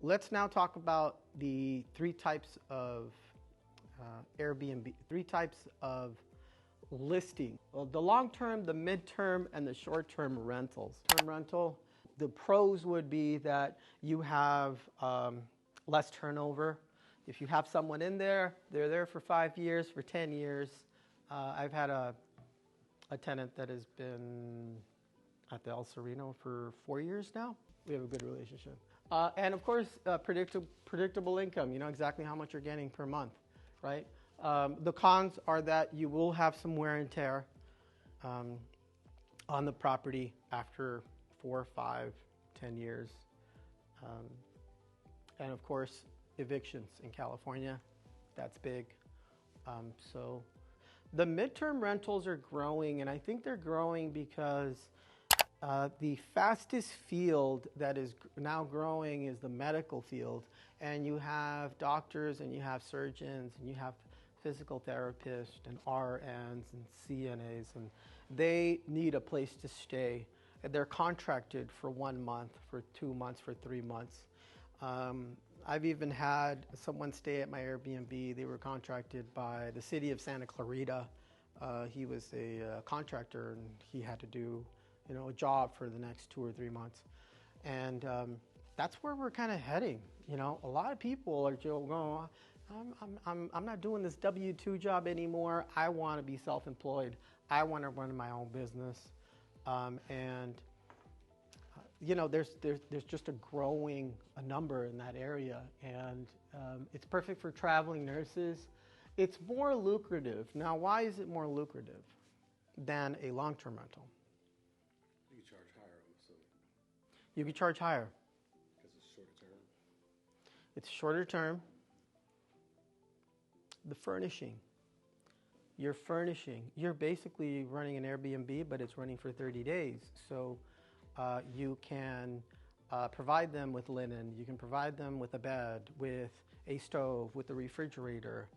Let's now talk about the three types of Airbnb, three types of listing. Well, the long-term, the mid-term, and the short-term rentals. Term rental, the pros would be that you have less turnover. If you have someone in there, they're there for 5 years, for 10 years. I've had a tenant that has been at the El Sereno for 4 years now. We have a good relationship. And of course, predictable income. You know exactly how much you're getting per month, right? The cons are that you will have some wear and tear on the property after 4, 5, 10 years. And of course, evictions in California, that's big. So the midterm rentals are growing, and I think they're growing because the fastest field that is now growing is the medical field. And you have doctors, and you have surgeons, and you have physical therapists, and RNs, and CNAs, and they need a place to stay. They're contracted for 1 month, for 2 months, for 3 months. I've even had someone stay at my Airbnb. They were contracted by the city of Santa Clarita. He was a contractor, and he had to do a job for the next 2 or 3 months. And that's where we're kind of heading. A lot of people are going, I'm not doing this W-2 job anymore. I want to be self-employed. I want to run my own business. There's just a growing number in that area. And it's perfect for traveling nurses. It's more lucrative. Now, why is it more lucrative than a long-term rental? You can charge higher. Because it's shorter term? It's shorter term. The furnishing. You're furnishing. You're basically running an Airbnb, but it's running for 30 days. So you can provide them with linen. You can provide them with a bed, with a stove, with a refrigerator,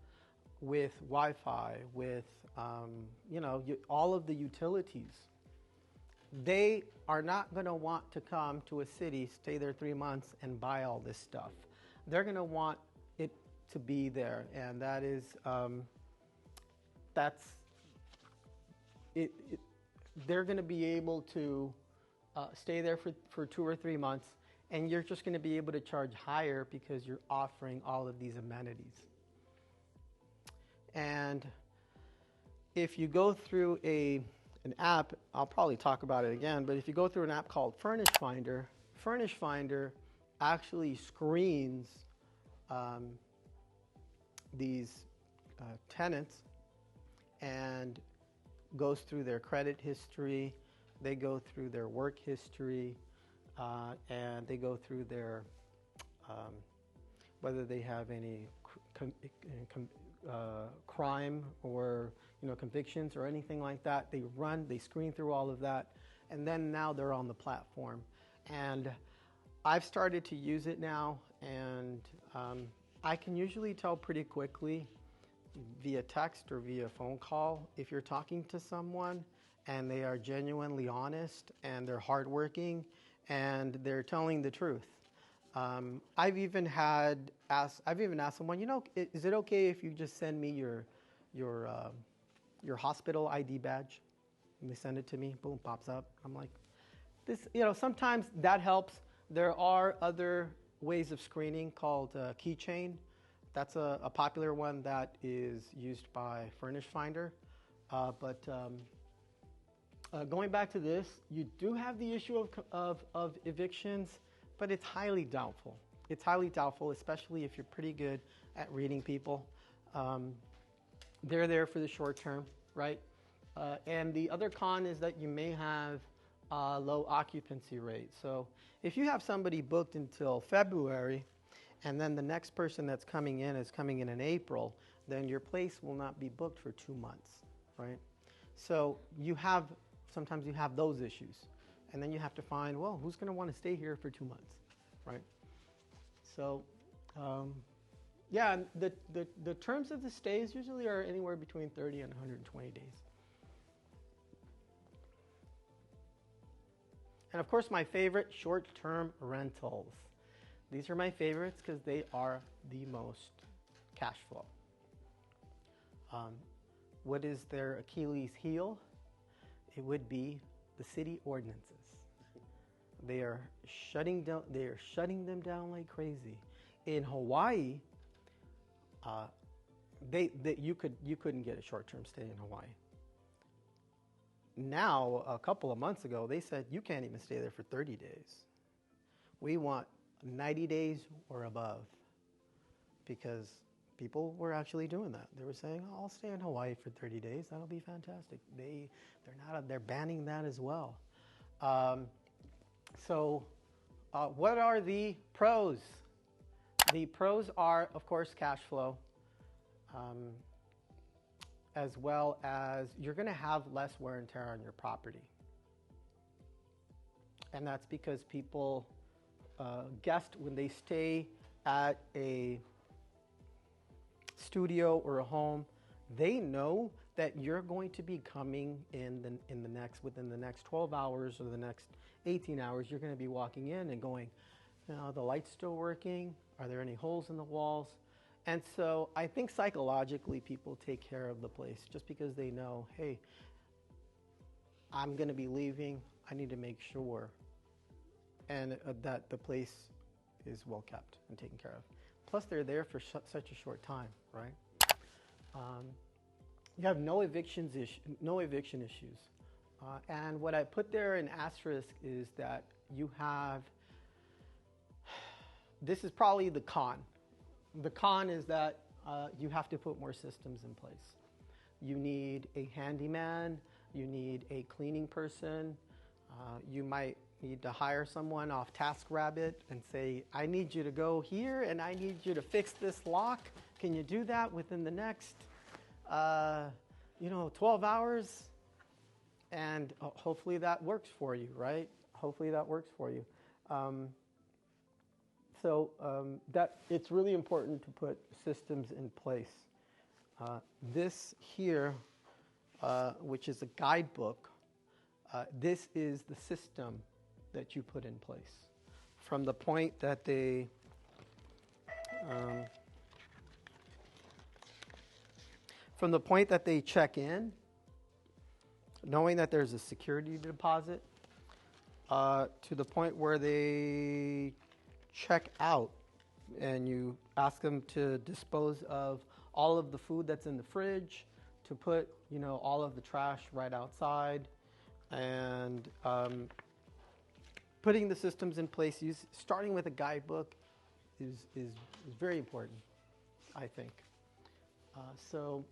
with Wi-Fi, with all of the utilities. They are not going to want to come to a city, stay there 3 months, and buy all this stuff. They're going to want it to be there, and that is, they're going to be able to stay there for 2 or 3 months, and you're just going to be able to charge higher because you're offering all of these amenities. And if you go through an app, I'll probably talk about it again, but if you go through an app called Furnish Finder actually screens these tenants and goes through their credit history, they go through their work history, and they go through their whether they have any crime or convictions or anything like that. They screen through all of that, and then now they're on the platform. And I've started to use it now, and I can usually tell pretty quickly via text or via phone call if you're talking to someone and they are genuinely honest and they're hardworking and they're telling the truth. I've even asked someone, is it okay if you just send me your hospital ID badge? And they send it to me, boom, pops up. I'm like, this, sometimes that helps. There are other ways of screening called keychain. That's a popular one that is used by Furnish Finder. But going back to this, you do have the issue of evictions, but it's highly doubtful. It's highly doubtful, especially if you're pretty good at reading people. They're there for the short term, right? And the other con is that you may have a low occupancy rate. So if you have somebody booked until February, and then the next person that's coming in is coming in April, then your place will not be booked for 2 months, right? So sometimes you have those issues. And then you have to find, well, who's going to want to stay here for 2 months, right? So, the terms of the stays usually are anywhere between 30 and 120 days. And of course, my favorite, short-term rentals. These are my favorites because they are the most cash flow. What is their Achilles heel? It would be the city ordinances. They are shutting them down like crazy. In Hawaii, you couldn't get a short-term stay in Hawaii. Now, a couple of months ago, they said you can't even stay there for 30 days. We want 90 days or above, because people were actually doing that. They were saying, oh, I'll stay in Hawaii for 30 days. That'll be fantastic. They're banning that as well. What are the pros? The pros are, of course, cash flow, as well as you're going to have less wear and tear on your property. And that's because people, guests, when they stay at a studio or a home, they know that you're going to be coming within the next 12 hours or the next 18 hours. You're going to be walking in and going, the light's still working. Are there any holes in the walls? And so I think psychologically people take care of the place just because they know, hey, I'm going to be leaving. I need to make sure that the place is well kept and taken care of. Plus, they're there for such a short time, right? You have no eviction issues. And what I put there in asterisk is that you have, this is probably the con. The con is that you have to put more systems in place. You need a handyman, you need a cleaning person, you might need to hire someone off TaskRabbit and say, I need you to go here and I need you to fix this lock. Can you do that within the next 12 hours? And hopefully that works for you, right? Hopefully that works for you. That it's really important to put systems in place. This here, which is a guidebook, this is the system that you put in place. From the point that they check in, knowing that there's a security deposit, to the point where they check out and you ask them to dispose of all of the food that's in the fridge, to put all of the trash right outside, and putting the systems in place, starting with a guidebook is very important, I think. So